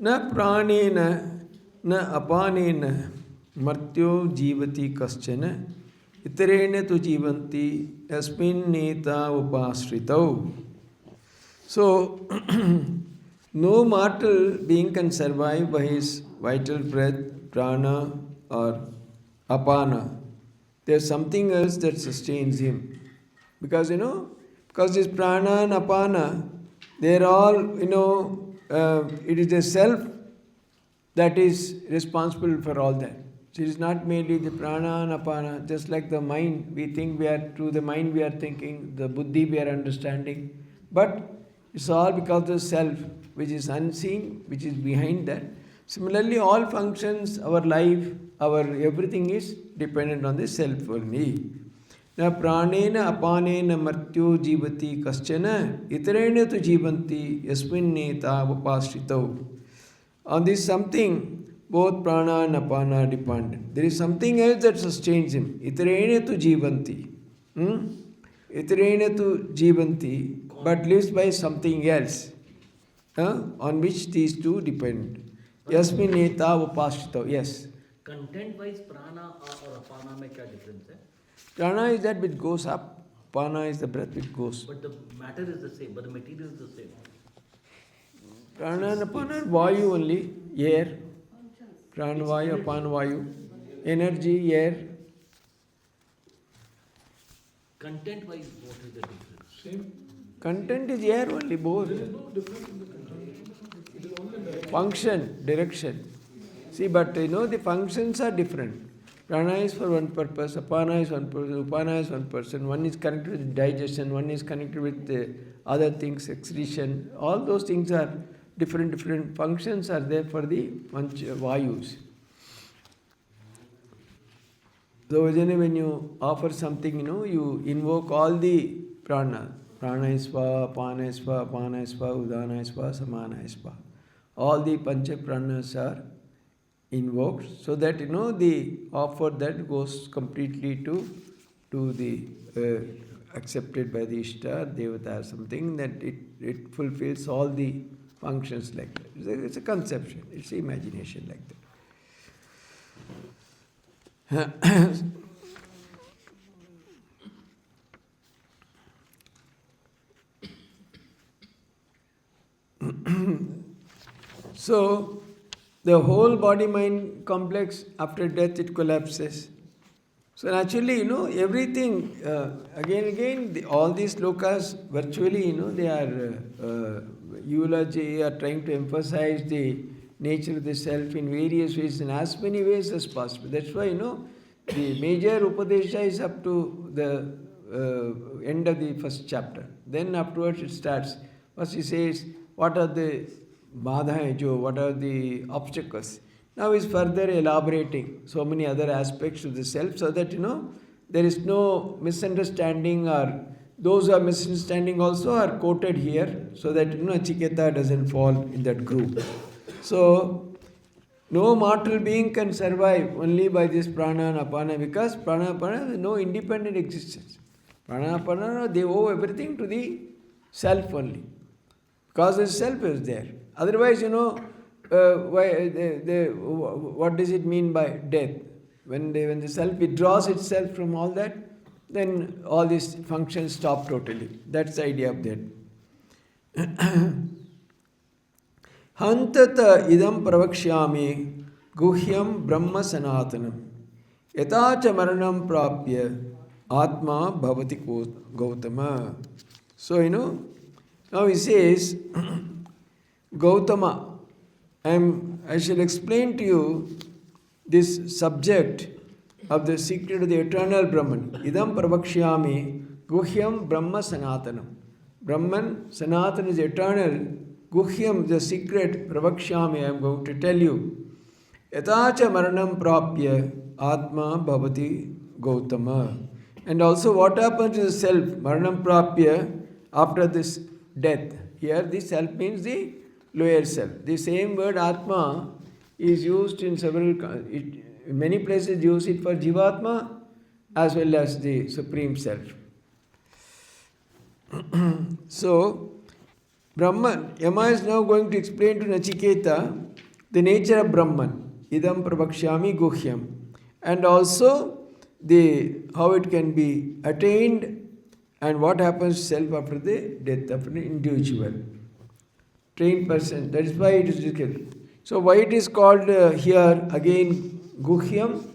Na pranena na apanena martyo jivati kaschana itarena tu jivanti yasmin neta upasritau. So, no mortal being can survive by his vital breath, prana or apana. There's something else that sustains him. Because, because this prana and apana, they're all, it is the self that is responsible for all that. So it is not merely the prana and apana, just like the mind. We think we are, through the mind we are thinking, the buddhi we are understanding. But it's all because of the self, which is unseen, which is behind that. Similarly, all functions, our life, our everything is dependent on the self only. Na pranena apanena martyo jivati kaschana itarena tu jivanti yasmin neta upasritau. On this something, both prana and apana are dependent. There is something else that sustains him. Itarena tu jivanti. Itarena tu jivanti, but lives by something else, on which these two depend. Yasmin neta upasritau. Yes. Content wise prana or apana mein kya difference hai? Prana is that which goes up. Apana is the breath which goes. But the matter is the same, but the material is the same. Prana and apana are vayu only, air. Prana vayu, apana vayu. Energy, air. Content wise, what is the difference? Same. Content is air only, both. There is no difference in the content. It is only direction. Function, direction. See, but the functions are different. Prana is for one purpose, apana is one person, upana is one person. One is connected with digestion, one is connected with other things, excretion. All those things are different functions are there for the vayus. So when you offer something, you invoke all the prana. Prana is sva, apana is sva, apana is sva, udana is sva, samana is sva. All the pancha pranas are invoked, so that the offer that goes completely to the accepted by the Ishta, Devata, something that it fulfills all the functions like that. It's a conception, it's imagination like that. So, the whole body-mind complex, after death it collapses. So naturally, everything, again, all these lokas, virtually, they are eulogy, are trying to emphasize the nature of the self in various ways, in as many ways as possible. That's why, the major Upadesha is up to the end of the first chapter. Then afterwards it starts. First he says, what are the badhaen, what are the obstacles? Now he's further elaborating so many other aspects of the self, so that there is no misunderstanding, or those who are misunderstanding also are quoted here, so that Chiketa doesn't fall in that group. So no mortal being can survive only by this prana and apana, because prana and apana has no independent existence. Prana and apana, they owe everything to the self only, because the self is there. Otherwise, what does it mean by death? When the self withdraws itself from all that, then all these functions stop totally. That's the idea of that. Hantata idam pravakshyami guhyam brahma sanatanam yatacha maranam prapya atma bhavati Gautama. So, now he says, Gautama, I shall explain to you this subject of the secret of the eternal Brahman. Idam pravakshyami guhyam brahma sanatanam. Brahman, Sanatana is eternal. Guhyam, the secret, pravakshyami, I am going to tell you. Yatacha maranam prapya atma bhavati Gautama. And also what happens to the self, maranam prapya, after this death. Here the self means the lower self. The same word Atma is used in in many places use it for Jivatma as well as the Supreme Self. So, Brahman, Yama is now going to explain to Nachiketa the nature of Brahman, idam prabhakshyami guhyam, and also the how it can be attained and what happens to self after the death of an individual. Trained person, that is why it is difficult. So why it is called here again guhyam?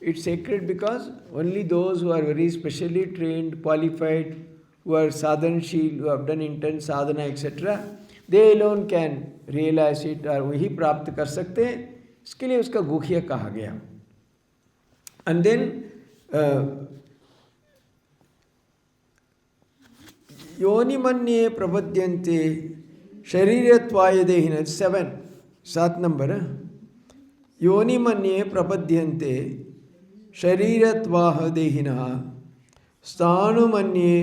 It's sacred because only those who are very specially trained, qualified, who are sadhanshil, who have done intense sadhana, etc., they alone can realize it और वही प्राप्त कर सकते हैं. इसके लिए उसका गुह्य कहा गया. And then योनि मन्ये प्रपद्यन्ते शरीरत्वाय देहिनः 7 number. योनि मन्ये प्रपद्यन्ते शरीरत्वाह देहिनः स्थाणुमन्ये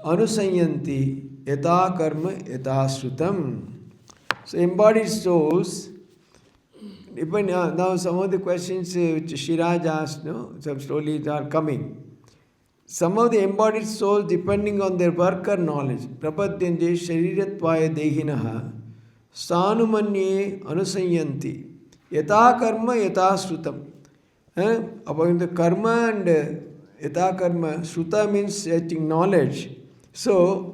अनुसंयन्ति यथा कर्म यथा श्रुतम्. So embodied souls, now some of the questions which Shiraj asked, no, some slowly are coming. Some of the embodied souls, depending on their work or knowledge, prapadyante sharirattvaya dehinaha sthanumanye anusanyanti yatha karma yatha shrutam. About the karma and yatha karma, shruta means I think knowledge. So,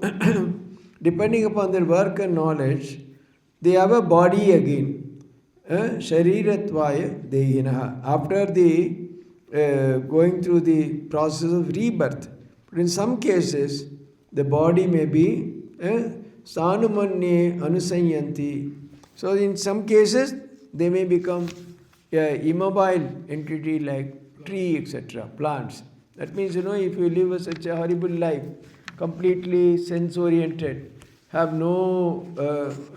depending upon their work and knowledge, they have a body again. Sharirattvaya dehinaha. After the going through the process of rebirth. But in some cases, the body may be sthanumanye anusanyanti. So in some cases, they may become immobile entity like tree, etc., plants. That means, if you live such a horrible life, completely sense-oriented, have no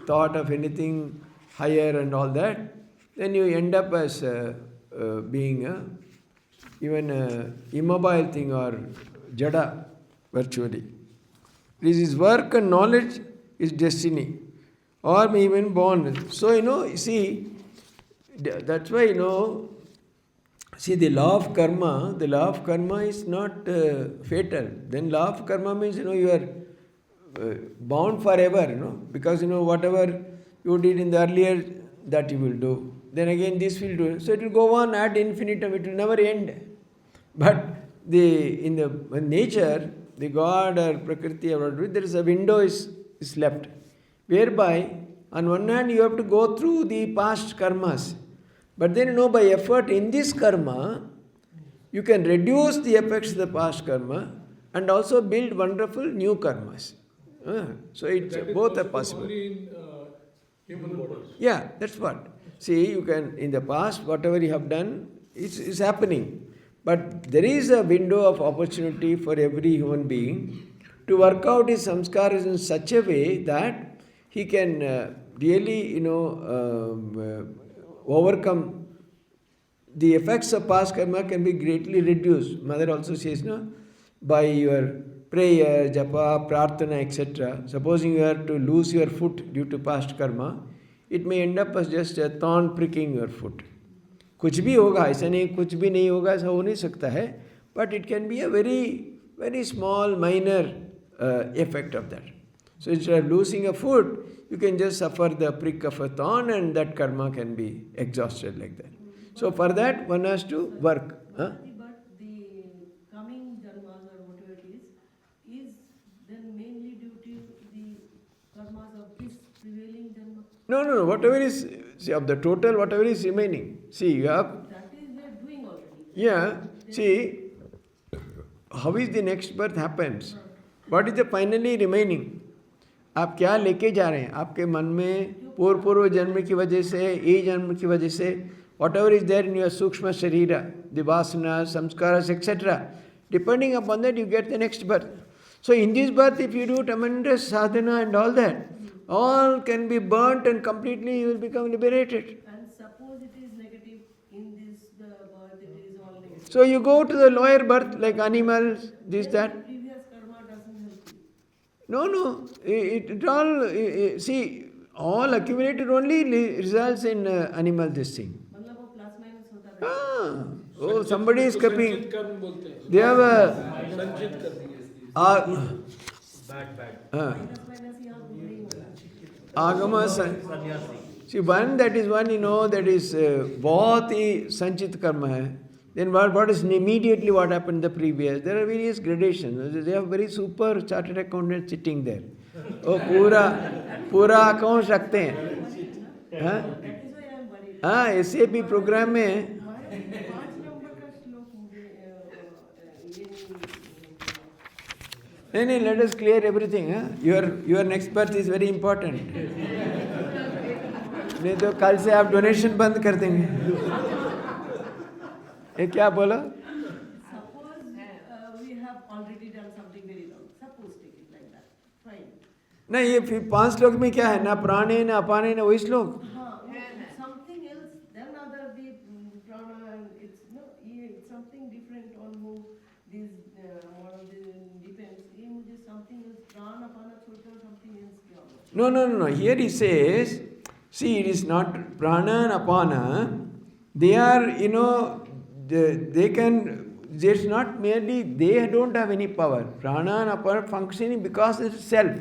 thought of anything higher and all that, then you end up as being even immobile thing or jada virtually. This is work and knowledge is destiny or may even born. So, see, that's why, see the law of karma is not fatal. Then law of karma means, you are bound forever, because, whatever you did in the earlier, that you will do. Then again this will do. So it will go on ad infinitum, it will never end. But in the nature, the God or Prakriti or whatever, there is a window is left. Whereby, on one hand, you have to go through the past karmas. But then, by effort in this karma, you can reduce the effects of the past karma and also build wonderful new karmas. So it's both are possible. Only in human bodies. Yeah, that's what. See, you can, in the past, whatever you have done, is happening. But there is a window of opportunity for every human being to work out his samskaras in such a way that he can really, overcome the effects of past karma can be greatly reduced. Mother also says, by your prayer, japa, prarthana, etc. Supposing you are to lose your foot due to past karma, it may end up as just a thorn pricking your foot. कुछ भी होगा, ऐसा नहीं कुछ भी नहीं होगा, ऐसा हो नहीं सकता है, but it can be a very, very small, minor effect of that. So instead of losing a foot, you can just suffer the prick of a thorn and that karma can be exhausted like that. So for that, one has to work. But the coming dharmas or whatever it is then mainly due to the karmas of this prevailing dharma? No. Whatever is, see, of the total, whatever is remaining. See, you have... That is we are doing already. Yeah. See, how is the next birth happens? What is the finally remaining? आप क्या लेके जा रहे हैं? आपके मन में पूर्व जन्म की वजह से, ये जन्म की वजह से, whatever is there in your sukshma sharira, the vasanas, samskaras, etc. Depending upon that, you get the next birth. So in this birth, if you do tremendous sadhana and all that, all can be burnt and completely you will become liberated. And suppose it is negative in this birth, it is all negative. So you go to the lower birth like animals, this, that. Previous karma doesn't help you. No. It all, see, all accumulated only results in animal this thing. मतलब वो plus minus होता रहता है. Oh, somebody is copying. संचित कर्म बोलते हैं. They have a... संचित कर्म. Bad. Minus minus यहाँ नहीं होगा. Agama Sannyasi. See, one that is one, that is बहुत ही संचित कर्म है. Then what is immediately what happened the previous? There are various gradations. They have very super chartered accountants sitting there. Oh, पूरा accounts रखते हैं. हाँ? That is why I am worried. हाँ, SAP programme में 5 नंबर का श्लोक मुझे ये नहीं, let us clear everything. Your next birth is very important. नहीं तो कल से आप डोनेशन बंद कर देंगे. ये क्या बोला? Suppose we have already done something very wrong. Suppose take it like that. Fine. नहीं, ये फिर 5 श्लोक में क्या है? ना प्राणे ना अपाने ना वही श्लोक. Something else, then other the prana, and it's something different on who this one of the depends. ये मुझे something else prana apana छोड़कर something else क्या होगा? No. Here he says, see, it is not prana and apana. They are, they can, there's not merely, they don't have any power. Prana and apana functioning because it's self.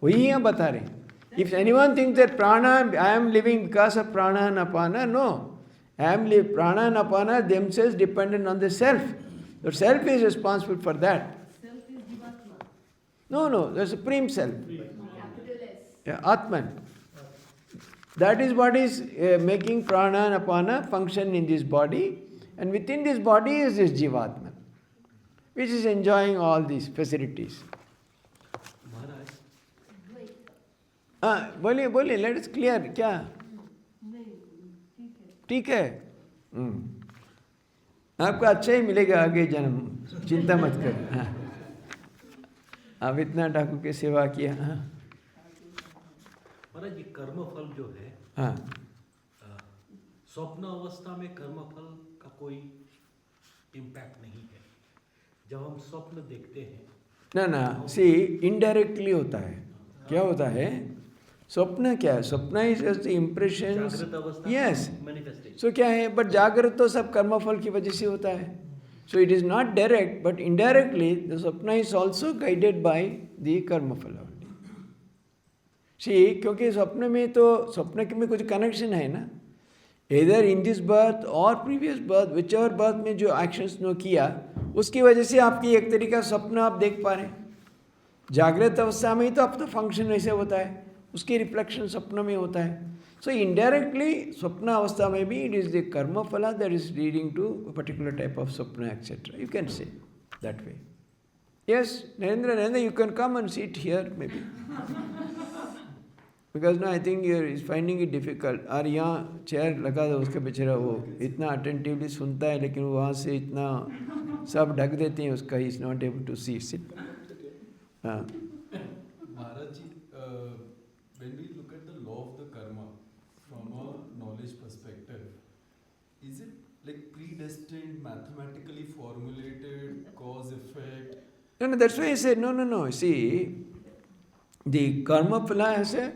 वही यहाँ बता रहे. If anyone thinks that prana, I am living because of prana and apana, no. Prana and apana themselves dependent on the self. The self is responsible for that. Self is jivatma. No, the supreme self. Capital S. Yeah, Atman. That is what is making prana and apana function in this body. And within this body is this Jivatman, which is enjoying all these facilities. बोलिए, let us clear. क्या? नहीं, ठीक ठीक है. है. आपको अच्छा ही मिलेगा आगे जन्म, चिंता मत कर. आप इतना ठाकुर की सेवा किया. महाराज जी, कर्म फल जो है, हाँ, स्वप्न अवस्था में कर्म फल का कोई इम्पैक्ट नहीं है. जब हम स्वप्न देखते हैं ना, सी इनडायरेक्टली होता है. क्या होता है? स्वप्न क्या है? स्वप्न इज जस्ट द इम्प्रेशंस. जागृत अवस्था यस. मैनिफेस्टेशन. सो क्या है? बट जागृत तो सब कर्मफल की वजह से होता है. So it is not direct, but indirectly the स्वप्न is also guided by the कर्मफल. सी, क्योंकि स्वप्न में तो स्वप्न में कुछ कनेक्शन है ना. इधर इन दिस बर्थ और previous birth, which ever birth में जो एक्शंस नो किया, उसकी वजह से आपकी एक तरीका स्वप्न आप देख पा रहे हैं. जागृत अवस्था में ही तो आपका फंक्शन ऐसे होता है, उसकी रिफ्लेक्शन स्वप्न में होता है. सो इनडायरेक्टली स्वप्न अवस्था में भी इट इज द कर्म फला that is leading to particular type of स्वप्न etcetera. You can say that way. Yes, Narendra, you can come and sit here maybe. Because ना I think your is finding it difficult. और यहाँ chair लगा दो उसके बेचारा, वो इतना अटेंटिवली सुनता है लेकिन वहाँ से इतना सब ढक देते हैं उसका. He is not able to see sit. हाँ, Maharaj ji, when we look at the law of the karma from a knowledge perspective, is it like predestined, mathematically formulated, cause effect? No, that's why I said no. See, the karma phala has a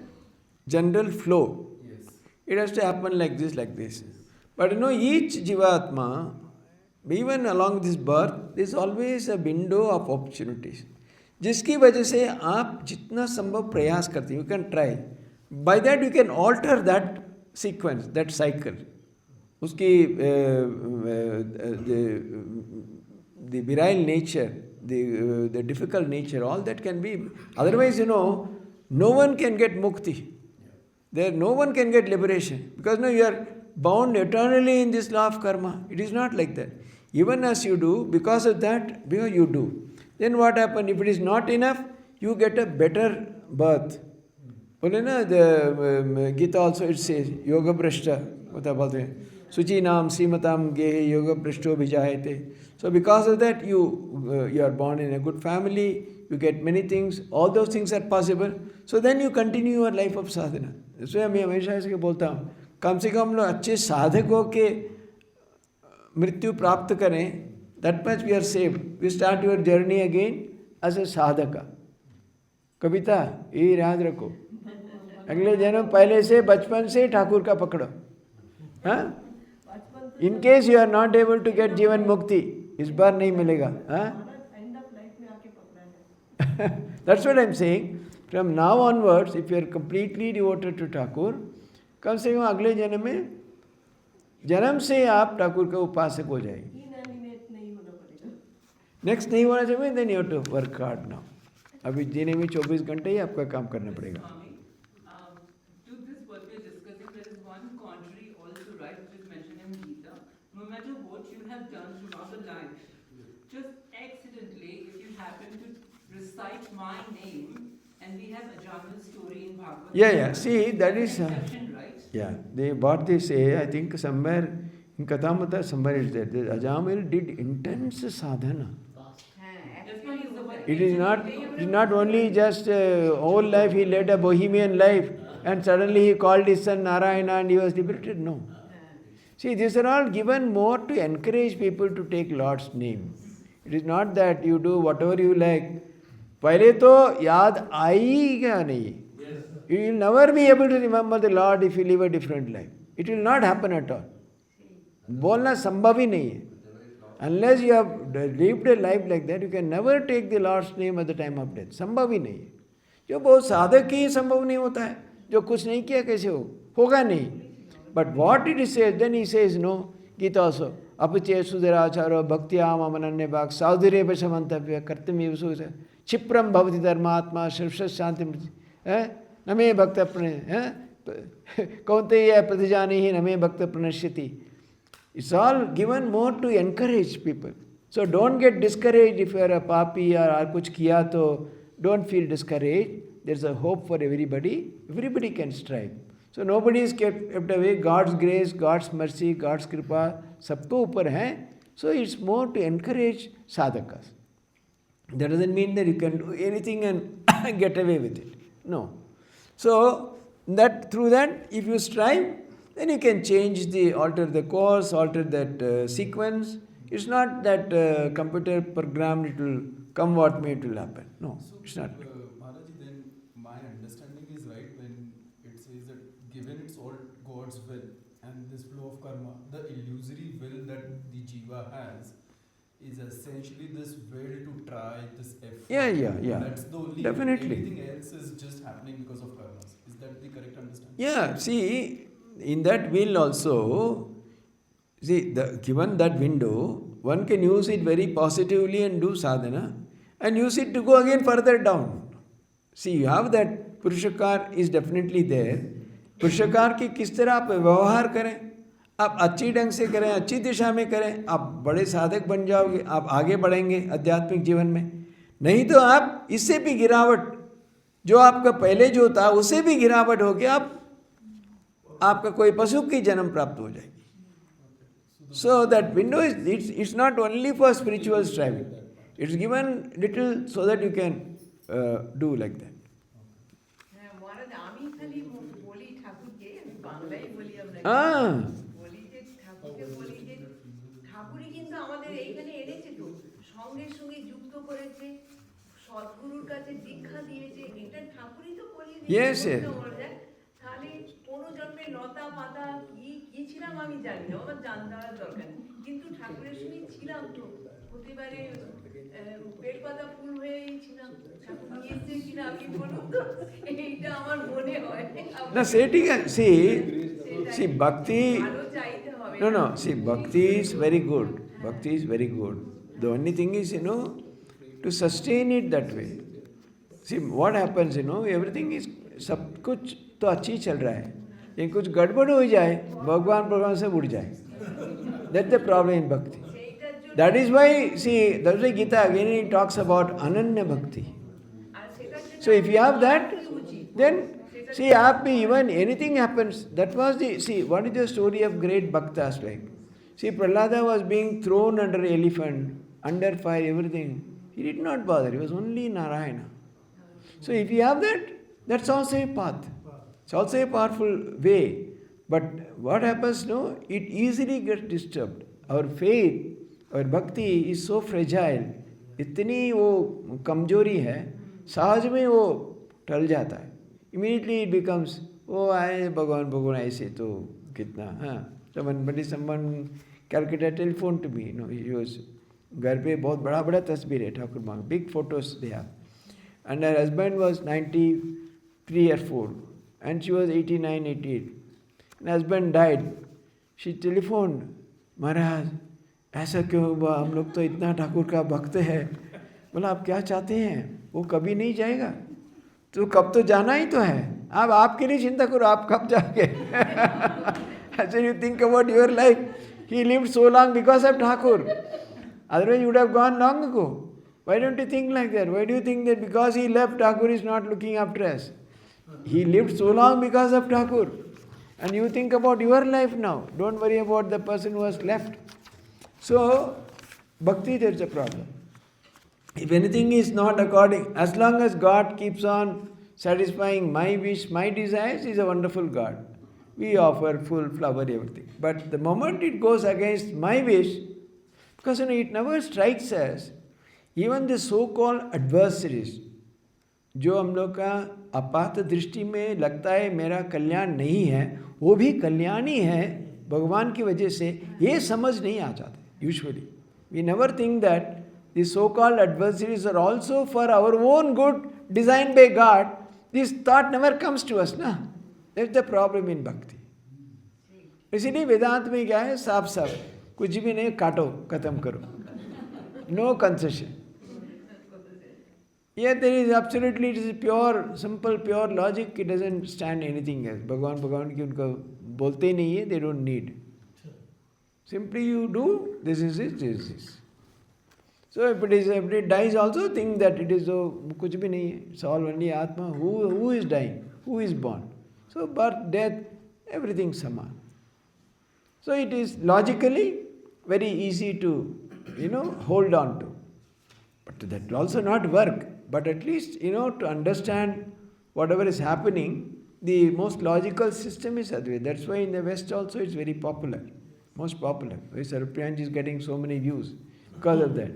general flow. Yes. It has to happen like this. But each jivatma, even along this birth, there is always a window of opportunities. जिसकी वजह से आप जितना संभव प्रयास करते हैं, you can try. By that you can alter that sequence, that cycle. उसकी the virile nature, the difficult nature, all that can be. Otherwise no one can get mukti. No one can get liberation. Because you are bound eternally in this law of karma. It is not like that. Even as you do, because of that, because you do. Then what happens? If it is not enough, you get a better birth. The Gita also it says, Yoga Brashta, Suchi Nam Simatam Gehe Yoga Brashto Vijayate. So because of that, you are born in a good family, you get many things, all those things are possible. So then you continue your life of sadhana. इसलिए मैं हमेशा ऐसे बोलता हूँ, कम से कम लोग अच्छे साधकों के मृत्यु प्राप्त करें. That much we are saved. We start your journey again as a sadhaka. कविता ये याद रखो, अगले जन्म पहले से बचपन से ठाकुर का पकड़ो. हाँ, in case you are not able to get जीवन मुक्ति, इस बार नहीं मिलेगा. हाँ, that's what I'm saying. From now onwards, if you are completely devoted to Thakur, कम से कम अगले जन्म से आप ठाकुर के उपासक हो जाएंगे. इनएनिमेट नहीं होना पड़ेगा. नेक्स्ट नहीं होना चाहिए, then you have to work hard now. अभी जीने में 24 घंटे ही आपका काम करना पड़ेगा. Swami, to this what we are discussing, there is one contrary also, right, which is mentioned in Gita. No matter what you have done throughout the life, just accidentally, if you happen to recite my name, and we have Ajamil's story in Bhagavad. Yeah. See, that is. Exception, right? Yeah. What they say, I think somewhere in Kathopnishad, somewhere is there. Ajamil did intense sadhana. That's why he's the one. It is not only just whole life he led a bohemian life and suddenly he called his son Narayana and he was liberated. No. See, these are all given more to encourage people to take Lord's name. It is not that you do whatever you like. पहले तो याद आएगा नहीं. You will never be able to remember the Lord if you live a different life. It will not happen at all. बोलना संभव ही नहीं है. Unless you have lived a life like that, you can never take the Lord's name at the time of death. संभव ही नहीं है. जो बहुत साधक ही संभव नहीं होता है. जो कुछ नहीं किया कैसे होगा नहीं. But what it says, then he says, no, Gita also, apiche sudhiracharo bhaktyam amananya bhak saudhire vashamantavya kartami vasudha chipram bhavati dharmatma shirvshas shanti name bhakta pranay kaunteya pratijanihi name bhakta pranashyati. It's all given more to encourage people. So don't get discouraged if you are a papi or kuch kiya to don't feel discouraged. There's a hope for everybody. Everybody can strive. So nobody is kept away. God's grace, God's mercy, God's kripa, sabko upar hai. So it's more to encourage sadhakas. That doesn't mean that you can do anything and get away with it. No. So that through that, if you strive, then you can alter the course, alter that sequence. It's not that computer program, it will come what may, it will happen. No, So, it's not. Maharaji, then my understanding is right when it says that given it's all God's will and this flow of karma, the illusory will that the jiva has is essentially this will to try, this effort. Yeah. That's the only. Definitely. Everything else is just happening because of karmas. Is that the correct understanding? Yeah, see, in that will also, see, given that window, one can use it very positively and do sadhana and use it to go again further down. See, you have that Purushakar is definitely there. Purushakar की किस तरह आप व्यवहार करें, आप अच्छी ढंग से करें, अच्छी दिशा में करें, आप बड़े साधक बन जाओगे, आप आगे बढ़ेंगे आध्यात्मिक जीवन में. नहीं तो आप इससे भी गिरावट, जो आपका पहले जो था उससे भी गिरावट हो गया, आपका कोई पशु की जन्म प्राप्त हो जाएगी. So that window is it's not only for spiritual striving. It's given little so that you can do like that. মহারাজ আমি খালি বলি ঠাকুরকে, আমি বাংলায় বলি আপনাকে, বলি যে ঠাকুরকে বলি যে ঠাকুরই কিন্তু আমাদের এইখানে এনেছে, তো সঙ্গে সঙ্গে যুক্ত করেছে, সদ্গুরুর কাছে দীক্ষা দিয়েছে, এটা ঠাকুরই তো বলিয়ে দিয়েছে. তাহলে কোন জন্মে লতা পাতা কি ছিলাম আমি জানি না, আমার জানতে হওয়ার দরকার নেই, কিন্তু ঠাকুরের সঙ্গে ছিলাম, তো হতে পারে বেল পাতা ফুল হয়েই ছিলাম, ঠাকুর নিয়েছে কিনা আপনি বলুন তো, এইটা আমার মনে হয় না সেটি see bhakti, no, see bhakti is very good. Bhakti is very good. The only thing is, to sustain it that way. See what happens, everything is सब कुछ तो अच्छी चल रहा है, लेकिन कुछ गड़बड़ हो जाए, भगवान से उड़ जाए. That's the problem in bhakti. That is why, see, that's why Gita again it talks about ananya bhakti. So if you have that, then see, even anything happens. That was what is the story of great bhaktas like? See, Prahlada was being thrown under elephant, under fire, everything. He did not bother. He was only Narayana. So if you have that, that's also a path. It's also a powerful way. But what happens, it easily gets disturbed. Our faith, our bhakti is so fragile. इतनी वो कमजोरी है, सहज में वो टल जाता है. Immediately it becomes, आए भगवान ऐसे तो कितना. Someone calculated telephone to me. He was घर पे बहुत बड़ा तस्वीर है ठाकुर माँ, big photos they have. And her husband was 93 or 4 and she was 89, 88. husband died. She telephoned, महाराज ऐसा क्यों हुआ, हम लोग तो इतना ठाकुर का भक्त है. बोला आप क्या चाहते हैं, वो कभी नहीं जाएगा, तो कब तो जाना ही तो है, आप आपके लिए चिंता करो, आप कब जाओगे. So you think about your life. He lived so long because of Thakur. Otherwise, you would have gone long ago. Why don't you think like that? Why do you think that because he left, Thakur is not looking after us? He lived so long because of Thakur. And you think about your life now. Don't worry about the person who has left. So, bhakti, there's a problem. If anything is not according, as long as God keeps on satisfying my wish, my desires, He is a wonderful God. We offer full flower, everything. But the moment it goes against my wish, because it never strikes us, even the so-called adversaries, जो हम लोग का आपात दृष्टि में लगता है मेरा कल्याण नहीं है, वो भी कल्याणी है भगवान की वजह से, ये समझ नहीं आ जाते. Usually, we never think that the so-called adversaries are also for our own good, designed by God. This thought never comes to us, na? That's the problem in bhakti. इसीलिए वेदांत में क्या है, साफ साफ कुछ भी नहीं, काटो, खत्म करो, no concession. Yet there is absolutely, it is pure, simple, pure logic. It doesn't stand anything else. भगवान की उनको बोलते ही नहीं है, they don't need. Simply you do, this is it, this is this. So if it dies also, think that it is so, कुछ भी नहीं है. It's all only Atma. Who is dying? Who is born? So birth, death, everything saman. So it is logically very easy to, hold on to. But that will also not work. But at least, to understand whatever is happening, the most logical system is Advaita. That's why in the West also it's very popular. Most popular. Why Sarupyanji is getting so many views because of that.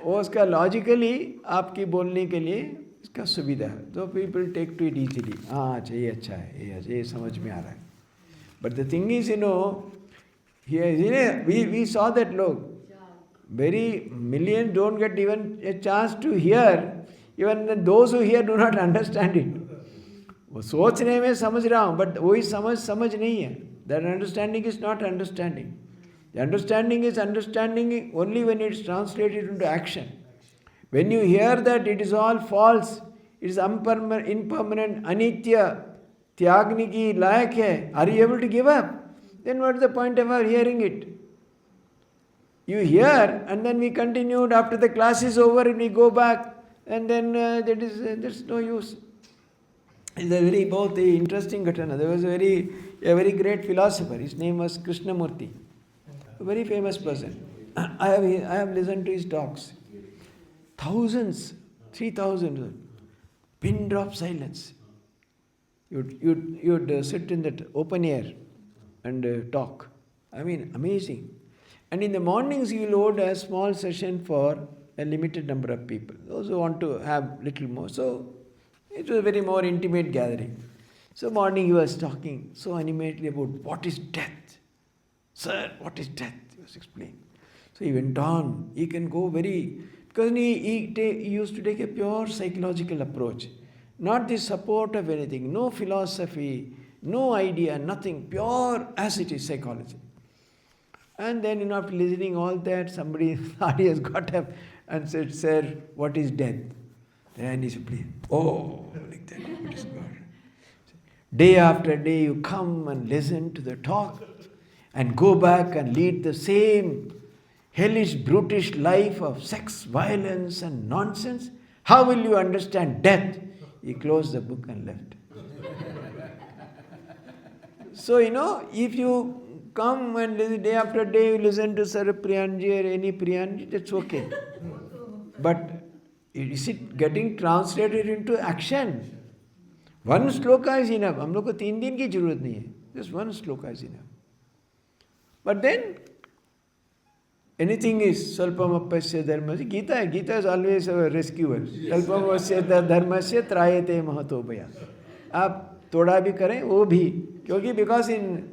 वो उसका logically आपकी बोलने के लिए इसका सुविधा है. So people take to it easily. हाँ अच्छा ये अच्छा है, ये समझ में आ रहा है. But the thing is, here, we saw that look. Very millions don't get even a chance to hear. Even those who hear do not understand it. वो सोचने में समझ रहा हूँ, but वही समझ नहीं है. That understanding is not understanding. The understanding is understanding only when it is translated into action. When you hear that it is all false, it is impermanent, anitya, त्यागने की लायक है, are you able to give up? Then what is the point of our hearing it? You hear, and then we continued after the class is over, and we go back, and then there's no use. It's a very both interesting ghatana. There was a very great philosopher. His name was Krishnamurti, a very famous person. I have listened to his talks. Thousands, 3,000, pin drop silence. You'd sit in that open air and talk. I mean, amazing. And in the mornings, he will hold a small session for a limited number of people. Those who want to have little more. So it was a very more intimate gathering. So morning he was talking so animatedly about what is death. Sir, what is death? He was explaining. So he went on. He can go because he used to take a pure psychological approach. Not the support of anything, no philosophy, no idea, nothing, pure as it is psychology. And then, after listening all that, somebody in the audience got up and said, Sir, what is death? And he said, please, like that, what is God? Day after day you come and listen to the talk and go back and lead the same hellish, brutish life of sex, violence and nonsense. How will you understand death? He closed the book and left. So, if you come and day after day you listen to Sir Priyanji or any Priyanji, that's okay. But is it getting translated into action? One sloka is enough. हम लोग को 3 दिन की जरूरत नहीं है. Just one sloka is enough. But then, anything is Salpamappasya Dharmasya. Gita is always a rescuer. Salpamappasya Dharmasya Trayate Mahatobhaya. आप तोड़ा भी करें वो भी, क्योंकि because in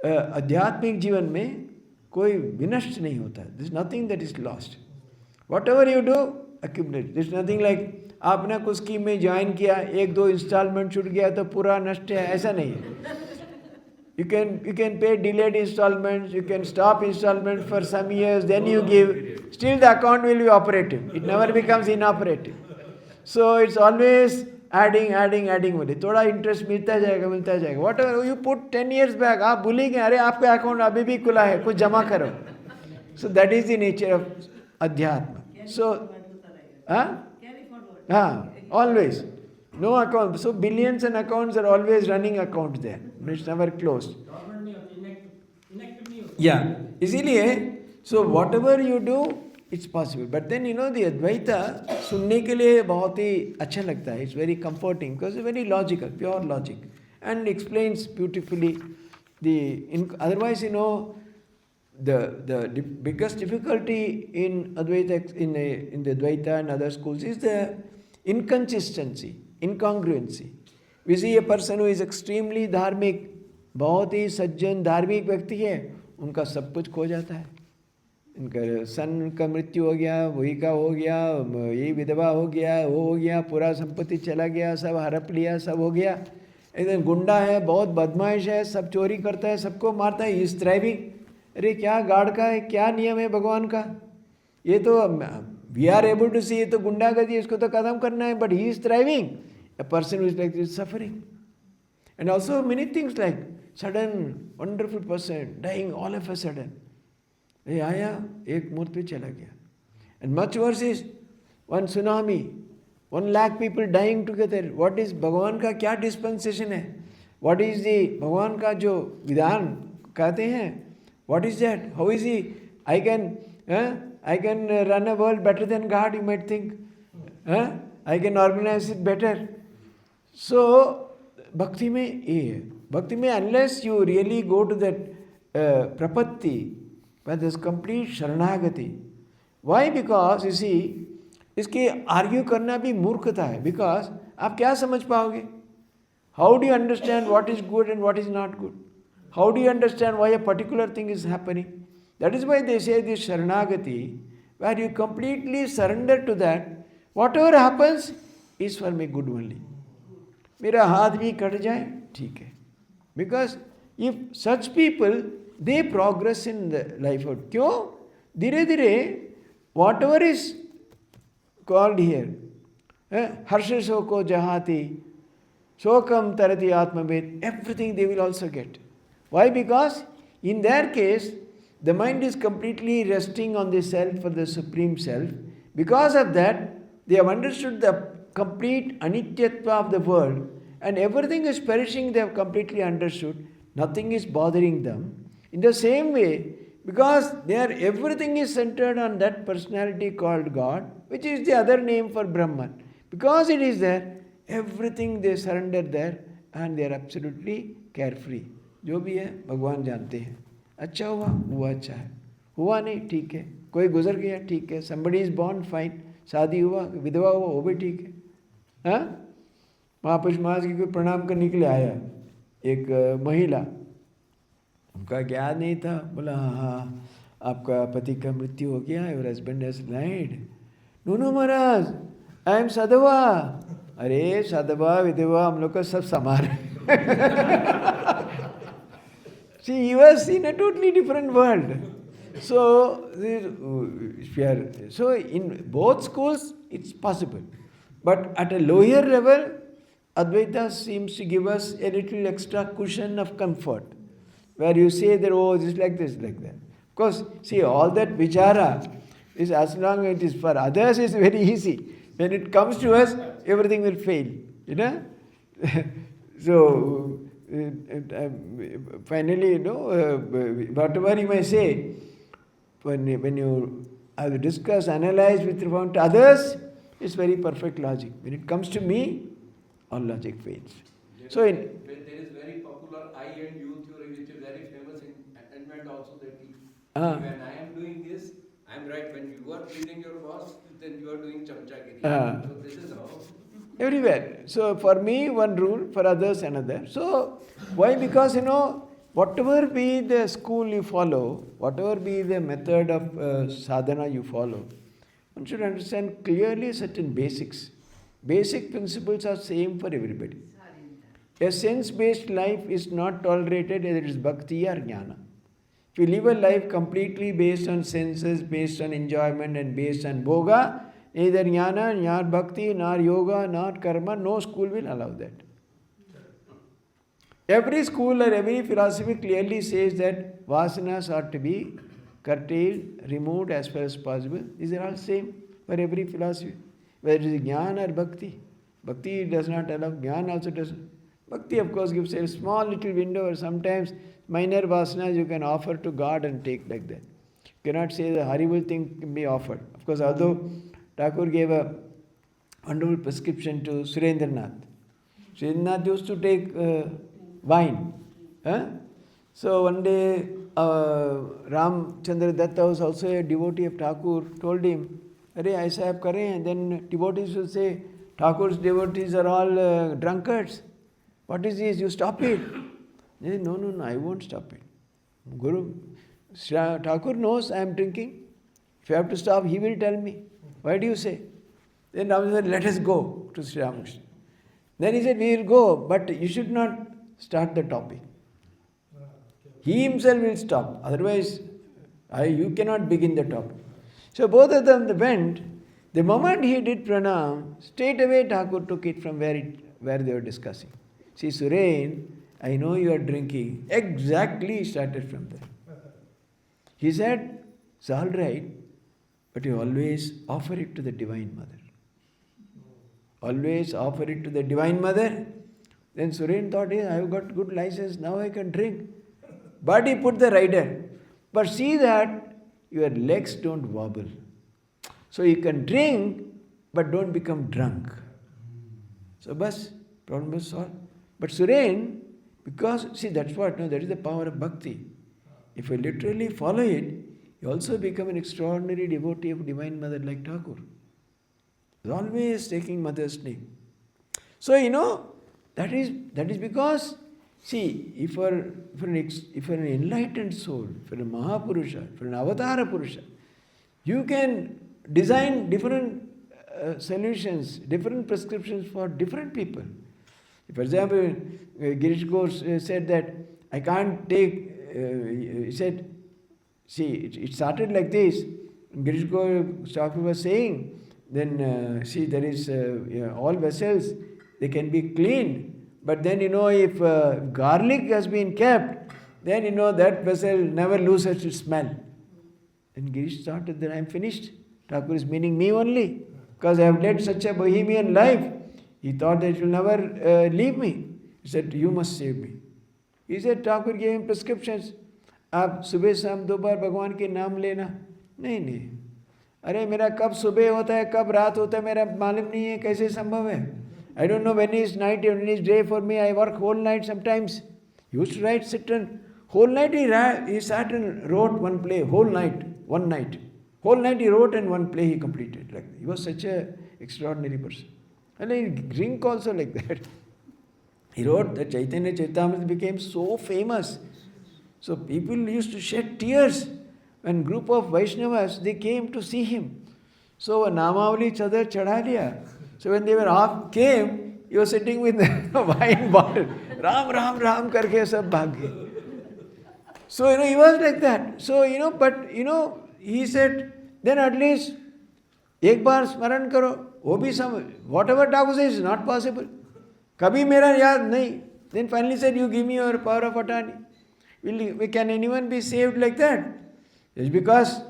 आध्यात्मिक जीवन में कोई विनष्ट नहीं होता. There is nothing that is lost. Whatever you do, accumulate. There is nothing like आपने कुछ स्कीम में ज्वाइन किया, 1-2 इंस्टॉलमेंट छूट गया तो पूरा नष्ट है, ऐसा नहीं है. You can pay delayed installments, you can stop installments for some years, then you give. Still the account will be operative. It never becomes inoperative. So it's always adding only. थोड़ा interest मिलता जाएगा. Whatever you put 10 years back, आप भूलेंगे अरे आपका account अभी भी खुला है, कुछ जमा करो. So that is the nature of Adhyatma. So, Carry forward. always. No account. So billions and accounts are always running accounts there. It's never closed. Yeah. इसीलिए, so whatever you do, it's possible. But then the Advaita सुनने के लिए बहुत ही अच्छा लगता है. It's very comforting because it's very logical, pure logic, and explains beautifully otherwise the biggest difficulty in Advaita in the Advaita and other schools is the inconsistency, incongruency. We see a person who is extremely धार्मिक, बहुत ही सज्जन धार्मिक व्यक्ति है, उनका सब कुछ खो जाता है. इनका सन का मृत्यु हो गया, वही का हो गया, ये विधवा हो गया, वो हो गया, पूरा संपत्ति चला गया, सब हड़प लिया, सब हो गया. एकदम गुंडा है, बहुत बदमाश है, सब चोरी करता है, सबको मारता है. इस ड्राइविंग, अरे क्या गार्ड का है, क्या नियम है भगवान का. ये तो वी आर एबल टू सी, ये तो गुंडागर्दी, इसको तो खत्म करना है. But he is driving a person who is like this suffering. And also many things like sudden wonderful person dying all of a sudden. ये आया, एक मूर्त पे चला गया. And much worse is one tsunami, 1 lakh people dying together. What is भगवान का क्या dispensation है? What is the भगवान का जो विधान कहते हैं? What is that? How is he? I can run a world better than God, you might think. I can organize it better. So, bhakti में ये है. Bhakti में unless you really go to that prapatti, where there's complete sharanagati. Why? Because you see, इसके argue करना भी मूर्खता है. Because आप क्या समझ पाओगे? How do you understand what is good and what is not good? How do you understand why a particular thing is happening? That is why they say this sharanagati, where you completely surrender to that. Whatever happens is for my good only. मेरा हाथ भी cut जाए, ठीक है. Because if such people, they progress in the life out. क्यों? धीरे धीरे whatever is called here, Harsh शोको जहाति, शोकम तरति आत्मवेद, everything they will also get. Why? Because in their case, the mind is completely resting on the self or the supreme self. Because of that, they have understood the complete anityatva of the world, and everything is perishing. They have completely understood. Nothing is bothering them. In the same way, because everything is centered on that personality called God, which is the other name for Brahman. Because it is there, everything they surrender there, and they are absolutely carefree. जो भी है भगवान जानते हैं. अच्छा हुआ अच्छा है, हुआ नहीं ठीक है, कोई गुजर गया ठीक है, somebody is born fine, शादी हुआ, विधवा हुआ, वो भी ठीक है. महापुरुष महाराज की कोई प्रणाम करने के लिए आया एक महिला, उनका ज्ञान नहीं था. बोला हाँ आपका पति का मृत्यु हो गया, your husband has died. No Maharaj, I am साधवा. अरे साधवा विधवा हम लोग का सब समान है. See, he was in a totally different world. So in both schools, it's possible. But at a lower level, Advaita seems to give us a little extra cushion of comfort, where you say that, oh, this like this, like that. Of course, see, all that vichara is, as long as it is for others, is very easy. When it comes to us, everything will fail. So, finally, whatever you may say, when you have to discuss, analyze with regard to others, it's very perfect logic. When it comes to me, all logic fails. So there is very popular I and you theory, which is very famous in enlightenment also, that when I am doing this, I am right. When you are pleasing your boss, then you are doing chamchagiri. So this is how. Everywhere. So for me, one rule, for others, another. So why? Because, whatever be the school you follow, whatever be the method of sadhana you follow, one should understand clearly certain basics. Basic principles are same for everybody. A sense-based life is not tolerated, whether it is bhakti or jnana. If you live a life completely based on senses, based on enjoyment and based on bhoga, neither jnana, nor bhakti, nor yoga, nor karma, no school will allow that. Every school or every philosophy clearly says that vasanas are to be curtailed, removed as far as possible. These are all same for every philosophy. Whether it is jnana or bhakti. Bhakti does not allow, jnana also doesn't. Bhakti of course gives a small little window, or sometimes minor vasanas you can offer to God and take like that. You cannot say the horrible thing can be offered. Of course, although Thakur gave a wonderful prescription to Surendranath. Surendranath used to take wine. Huh? So one day Ramchandra Datta was also a devotee of Thakur, told him, "Arey, aisa aap kare hain." Then devotees will say, "Thakur's devotees are all drunkards. What is this? You stop it." He said, no, I won't stop it. Guru, Thakur knows I am drinking. If you have to stop, he will tell me. Why do you say? Then Ramchandra said, "Let us go to Sri Ramakrishna." Then he said, "We will go, but you should not start the topic." He himself will stop. Otherwise, you cannot begin the topic. So both of them went. The moment he did pranam, straight away Thakur took it from where they were discussing. "See, Suren, I know you are drinking." Exactly he started from there. He said, "It's all right, but you always offer it to the Divine Mother. Always offer it to the Divine Mother." Then Suren thought, "I have got good license, now I can drink." But he put the rider. But see that your legs don't wobble. So you can drink, but don't become drunk. So bas, problem is solved. But Suren, because, see, that's what, no, that is the power of bhakti. If you literally follow it, you also become an extraordinary devotee of Divine Mother like Thakur. He's always taking Mother's name. So, that is because, see, if for an enlightened soul, for a Mahapurusha, for an Avatara Purusha, you can design different solutions, different prescriptions for different people. For example, Girish Ghosh said that I can't take, he said, see, it started like this. Girish Ghosh was saying, then see, there is all vessels, they can be cleaned. But then, if garlic has been kept, then, that vessel never loses its smell. And Girish thought that I am finished. Thakur is meaning me only, because I have led such a bohemian life. He thought that it will never leave me. He said, "You must save me." He said, Thakur gave him prescriptions. आप सुबह शाम 2 बार भगवान के नाम लेना. नहीं. अरे मेरा कब सुबह होता है, कब रात होता है, मेरा मालूम नहीं है, कैसे संभव है? I don't know when is night, when is day for me. I work whole night sometimes. He used to write, sit and whole night he sat and wrote one play, whole night, one night. Whole night he wrote and one play he completed. Like he was such a extraordinary person. And he drink also like that. He wrote that Chaitanya Charitamrita became so famous. So people used to shed tears when group of Vaishnavas, they came to see him. So a Namavali chadar chadha liya. So when they were half came, he was sitting with a wine bottle. Ram, Ram, Ram karke sab bhag gaye. So, he was like that. So, he said, then at least, ek baar smaran karo. वो भी some, whatever Thakur says is not possible. कभी मेरा याद नहीं. Then finally said, you give me your power of attorney. Can anyone be saved like that? It's because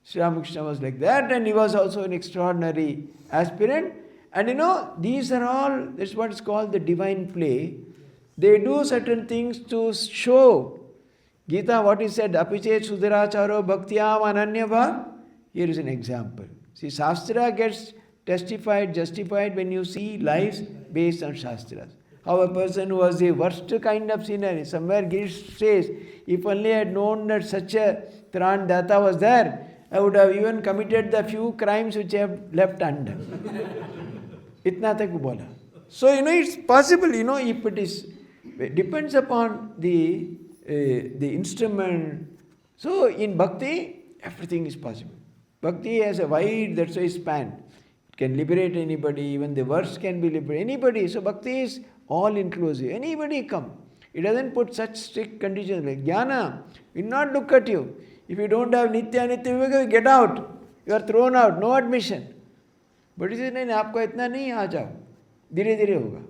Sri Ramakrishna was like that, and he was also an extraordinary aspirant. And these are all, that's what is called the divine play. They do certain things to show. Gita, what is said, Apichet Sudaracharo Bhaktiyam Ananya Bhav. Here is an example. See, Shastra gets testified, justified when you see lives based on Shastras. How a person who was the worst kind of sinner, somewhere Girish says, if only I had known that such a Tran Data was there, I would have even committed the few crimes which I have left undone. Itna tak bola. So, it's possible, if it is, it depends upon the instrument. So, in Bhakti, everything is possible. Bhakti has a wide, that's why span. can liberate anybody, even the worst can be liberated, anybody. So bhakti is all inclusive, anybody come. It doesn't put such strict conditions like jnana will not look at you. If you don't have nitya viveka, get out. You are thrown out, no admission. But it says नहीं आपको इतना नहीं, आ जाओ, धीरे धीरे होगा,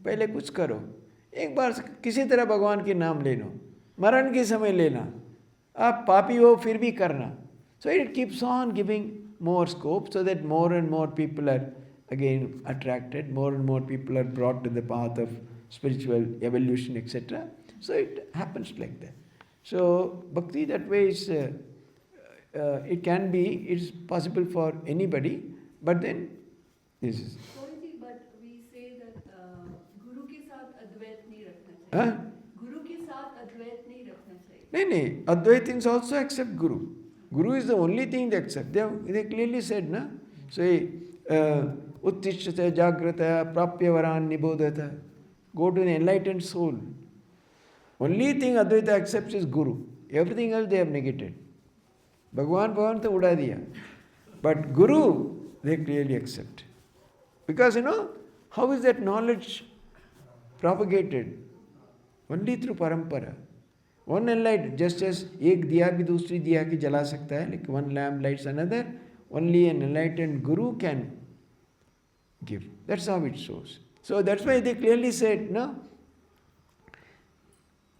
पहले कुछ करो, एक बार किसी तरह भगवान के नाम ले लो, मरण के समय लेना, आप पापी हो फिर भी करना. So it keeps on giving more scope so that more and more people are again attracted, more and more people are brought to the path of spiritual evolution, etc. So it happens like that. So bhakti that way is, it can be, it's possible for anybody, but then this is. Swamiji, but we say that Guru ke saath Advait nahi rakhna Huh? chahiye. Guru ke saath Advait nahi rakhna chahiye. No, Advaitins also accept Guru. Guru is the only thing they accept. They clearly said, na? So, Uttishtata Jagrata Prapya Varan Nibodhata. Go to the enlightened soul. Only thing Advaita accepts is Guru. Everything else they have negated. Bhagwan to uda diya. But Guru, they clearly accept. Because, how is that knowledge propagated? Only through parampara. One enlightened, just as एक दिया भी दूसरी दिया की जला सकता है, like one lamp lights another, only an enlightened Guru can give. That's how it shows. So that's why they clearly said, no?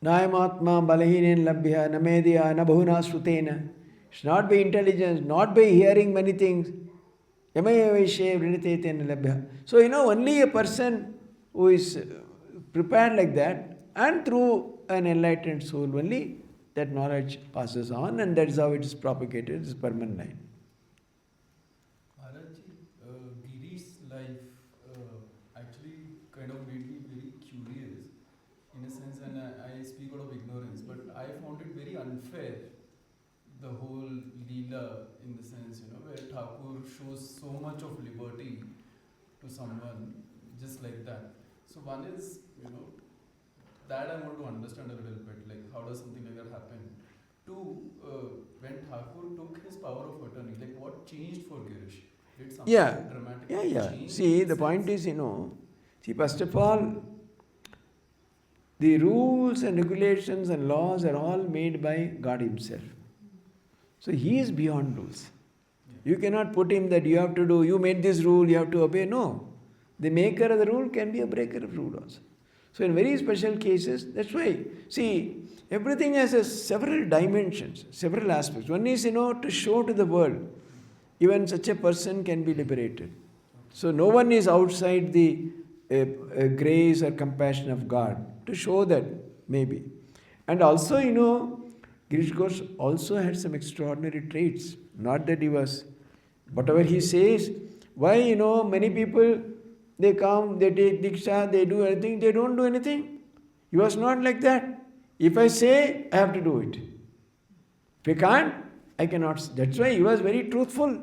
Nayamatma balahinen labhya namedya nabhuna shrutena. It's not by intelligence, not by hearing many things. Yamayaveshe vriniteten labhya. So, only a person who is prepared like that, and through an enlightened soul only, that knowledge passes on, and that's how it is propagated, it's permanent line. Maharajji, Giri's life actually kind of made me very curious in a sense, and I speak out of ignorance, but I found it very unfair, the whole Leela, in the sense, where Thakur shows so much of liberty to someone just like that. So one is, that I want to understand a little bit, like how does something like that happen? Two, when Thakur took his power of attorney, like what changed for Girish? Did something dramatically change? See, the point is, see, first of all, the rules and regulations and laws are all made by God Himself. So He is beyond rules. You cannot put Him that you have to do, you made this rule, you have to obey. No. The maker of the rule can be a breaker of rule also. So in very special cases, that's why, see, everything has several dimensions, several aspects. One is, to show to the world, even such a person can be liberated. So no one is outside the grace or compassion of God, to show that, maybe. And also, Girish Ghosh also had some extraordinary traits. Not that he was, whatever he says, why, many people, they come, they take Diksha, they do anything, they don't do anything. He was not like that. If I say, I have to do it. If I can't, I cannot. That's why he was very truthful.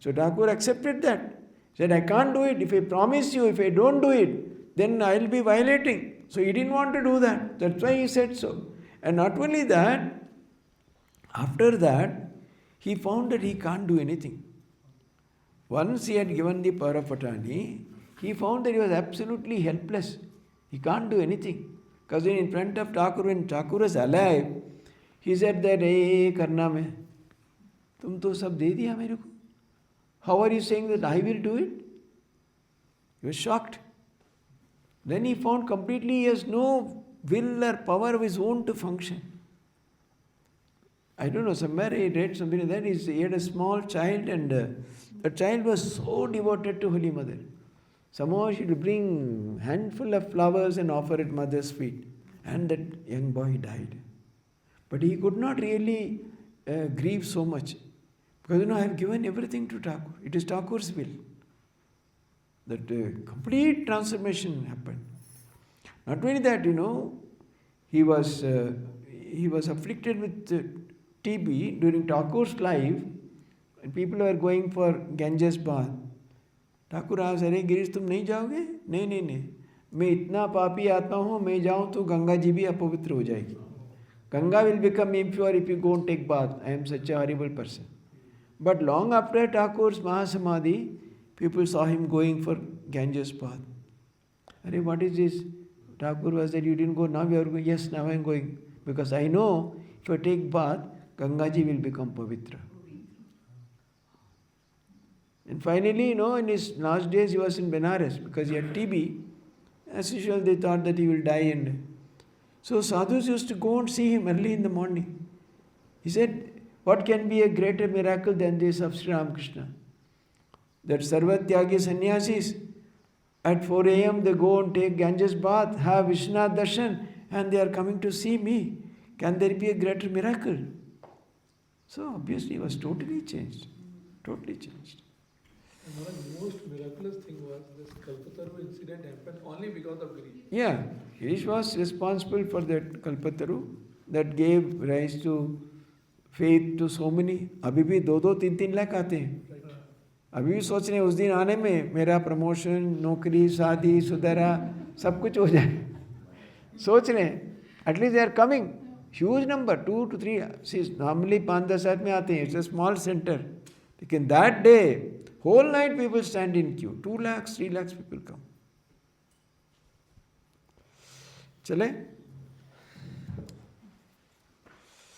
So Thakur accepted that. He said, I can't do it. If I promise you, if I don't do it, then I will be violating. So he didn't want to do that. That's why he said so. And not only that, after that, he found that he can't do anything. Once he had given the power of attorney, he found that he was absolutely helpless. He can't do anything. Because in front of Thakur, when Thakur was alive, he said that, hey, karna mein, tum to sab de diya mere ko. How are you saying that I will do it? He was shocked. Then he found completely he has no will or power of his own to function. I don't know, somewhere I read something like that. He had a small child, and the child was so devoted to Holy Mother. Somehow she would bring handful of flowers and offer at mother's feet. And that young boy died. But he could not really grieve so much. Because, I have given everything to Thakur. It is Thakur's will. That complete transformation happened. Not only that, he was afflicted with TB during Thakur's life. And people were going for Ganges bath. Thakur आज अरे गिरीश तुम नहीं जाओगे? नहीं, मैं इतना पापी आत्मा हूँ, मैं जाऊँ तो गंगा जी भी अपवित्र हो जाएगी. Ganga will become impure if you go and take bath. I am such a horrible person. But long after Thakur's Mahasamadhi, people saw him going for Ganges bath. Arey, what is this? Thakur was that you didn't go, now you are going. Yes, now I am going. Because I know if I take bath, Gangaji will become pavitra. And finally, in his last days he was in Benares because he had TB. As usual, they thought that he will die. And so sadhus used to go and see him early in the morning. He said, what can be a greater miracle than this of Sri Ramakrishna? That Sarvatyagi sannyasis, at 4 a.m. they go and take Ganges bath, have Vishwanath darshan, and they are coming to see me. Can there be a greater miracle? So obviously he was totally changed. Totally changed. And one of the most miraculous thing was this Kalpataru incident happened only because of Girish. Yeah, Girish was responsible for that Kalpataru that gave rise to faith to so many. अभी भी 2-3 लाख आते हैं. अभी भी सोच रहे हैं उस दिन आने में मेरा प्रमोशन, नौकरी, शादी, सुधारा सब कुछ हो जाए. सोच रहे हैं. At least they are coming. Huge number, 2 to 3. See, normally 5-10 आदमी आते हैं. It's a small center. लेकिन that day, whole night people stand in queue. 2 lakhs, 3 lakhs people come. चले?